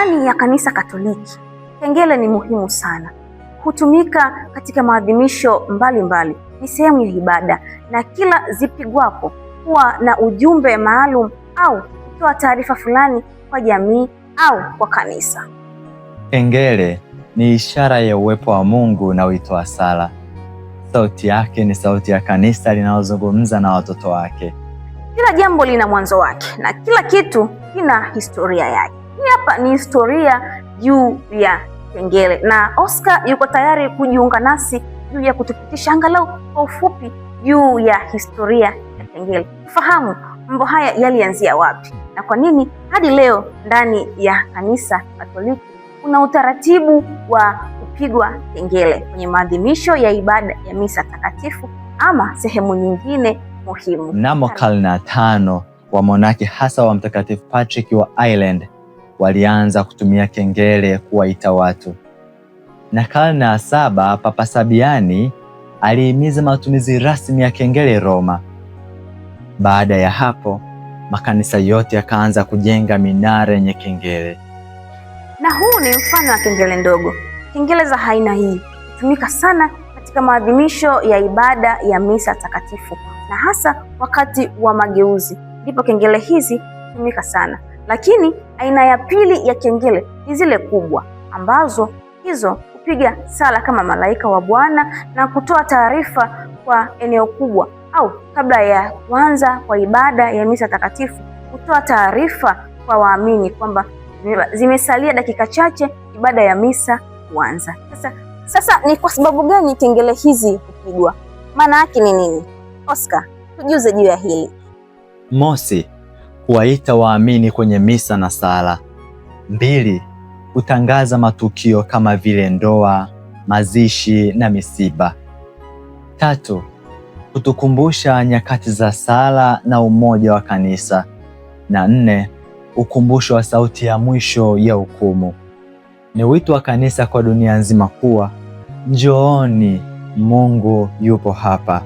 Ndani ya Kanisa Katoliki, kengele ni muhimu sana. Hutumika katika maadhimisho mbalimbali, ni sehemu ya ibada, na kila zipigwapo huwa na ujumbe maalum au kutoa taarifa fulani kwa jamii au kwa kanisa. Kengele ni ishara ya uwepo wa Mungu na wito wa sala. Sauti yake ni sauti ya kanisa linalozungumza na watoto wake. Kila jambo lina mwanzo wake na kila kitu kina historia yake. Hii hapa ni historia juu ya kengele, na Oscar yuko tayari kujiunga nasi juu ya kutupitisha angalau kwa ufupi juu ya historia ya kengele. Fahamu mambo haya yalianzia wapi na kwa nini hadi leo ndani ya Kanisa Katoliki kuna utaratibu wa kupigwa kengele kwenye maadhimisho ya ibada ya misa takatifu ama sehemu nyingine muhimu. Mnamo karne ya 5 wamonaki hasa wa Mtakatifu Patrick wa Ireland walianza kutumia kengele kuwaita watu, na karne ya 7 Papa Sabiani alihimiza matumizi rasmi ya kengele Roma. Baada ya hapo makanisa yote yakaanza kujenga minara yenye kengele. Na huu ni mfano wa kengele ndogo. Kengele za aina hii hutumika sana katika maadhimisho ya ibada ya misa takatifu, na hasa wakati wa mageuzi ndipo kengele hizi hutumika sana. Lakini aina ya pili ya kengele ni zile kubwa, ambazo hizo hupiga sala kama malaika wa Bwana na kutoa taarifa kwa eneo kubwa, au kabla ya kuanza kwa ibada ya misa takatifu kutoa taarifa kwa waamini kwamba zimesalia dakika chache ibada ya misa kuanza. Sasa ni kwa sababu gani kengele hizi hupigwa? Maana yake ni nini? Oscar, tujuze juu ya hili. Mosi, kuwaita waamini kwenye misa na sala. 2, kutangaza matukio kama vile ndoa, mazishi na misiba. 3, kutukumbusha nyakati za sala na umoja wa kanisa. Na 4, ukumbusho wa sauti ya mwisho ya hukumu. Ni wito wa kanisa kwa dunia nzima kuwa njooni, Mungu yupo hapa.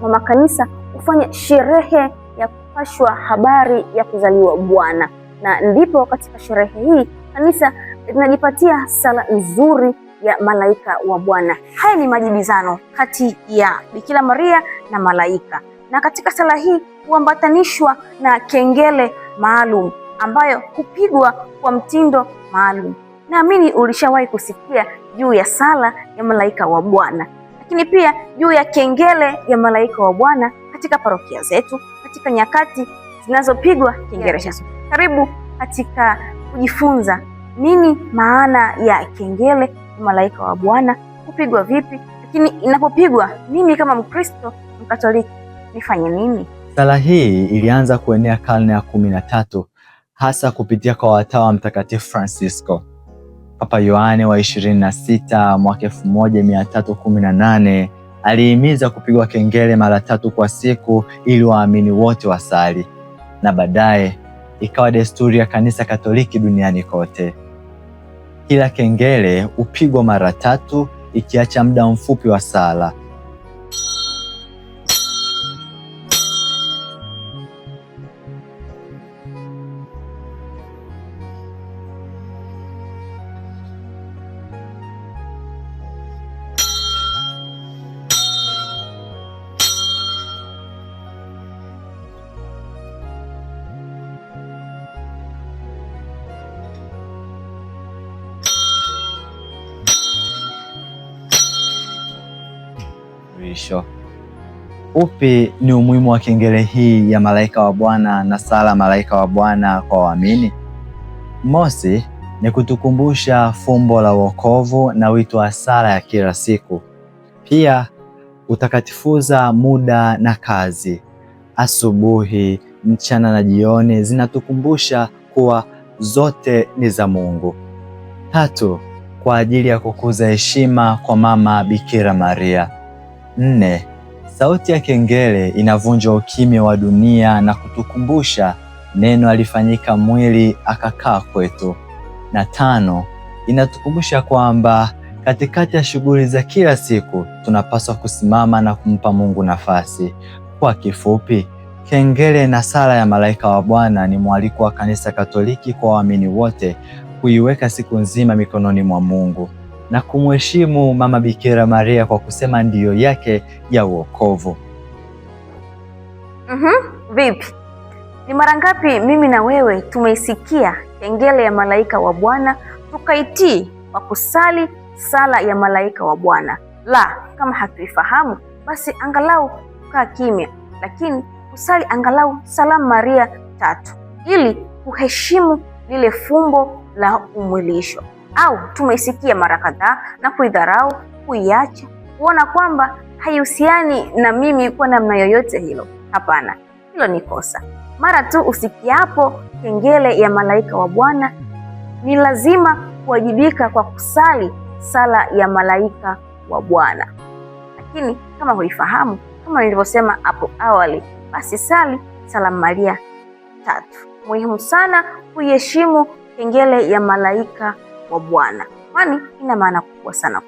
Mama Kanisa hufanya sherehe ya kupashwa habari ya kuzaliwa Bwana, na ndipo katika sherehe hii kanisa linajipatia sala nzuri ya malaika wa Bwana. Haya ni majibizano kati ya Bikira Maria na malaika, na katika sala hii huambatanishwa na kengele maalum ambayo hupigwa kwa mtindo maalum. Naamini ulishawahi kusikia juu ya sala ya malaika wa Bwana, lakini pia juu ya kengele ya malaika wa Bwana katika parokia zetu, katika nyakati zinazopigwa kengele hizo. Karibu katika kujifunza nini maana ya kengele ya malaika wa Bwana, kupigwa vipi, lakini inapopigwa mimi kama Mkristo Mkatoliki nifanye nini? Sala hii ilianza kuenea karne ya 13 hasa kupitia kwa watawa wa Mtakatifu Francisco. Papa Yohane wa 26 mwaka 1318 alihimiza kupigwa kengele mara 3 kwa siku ili waamini wote wasali, na baadaye ikawa desturi ya Kanisa Katoliki duniani kote. Kila kengele hupigwa mara 3 ikiacha muda mfupi wa sala. Upi ni umuhimu wa kengele hii ya malaika wa Bwana na sala malaika wa Bwana kwa waamini? Mosi, ni kutukumbusha fumbo la wokovu na wito wa sala ya kila siku. Pia utakatifuza muda na kazi. Asubuhi, mchana na jioni zinatukumbusha kuwa zote ni za Mungu. 3, kwa ajili ya kukuza heshima kwa Mama Bikira Maria. 4, sauti ya kengele inavunja ukimya wa dunia na kutukumbusha neno alifanyika mwili akakaa kwetu. Na 5, inatukumbusha kwamba katikati ya shughuli za kila siku tunapaswa kusimama na kumpa Mungu nafasi. Kwa kifupi, kengele na sala ya malaika wa Bwana ni mwaliko wa Kanisa Katoliki kwa waamini wote kuiweka siku nzima mikononi mwa Mungu na kumheshimu Mama Bikira Maria kwa kusema ndiyo yake ya wokovu. Vipi? Ni mara ngapi mimi na wewe tumeisikia kengele ya malaika wa Bwana tukaitii kwa kusali sala ya malaika wa Bwana? La, kama hatuifahamu basi angalau kukaa kimya, lakini kusali angalau Salamu Maria 3 ili kuheshimu lile fumbo la umwilisho. Au tumeisikia mara kadhaa na kuidharau, kuiacha, kuona kwamba haihusiani na mimi kwa namna yoyote hilo. Hapana, hilo ni kosa. Mara tu usikiapo kengele ya malaika wa Bwana ni lazima kuwajibika kwa kusali sala ya malaika wa Bwana. Lakini kama huifahamu, kama nilivyosema hapo awali, basi sali Salamu Maria 3. Muhimu sana kuiheshimu kengele ya malaika wa Bwana, kwani ina maana kubwa sana.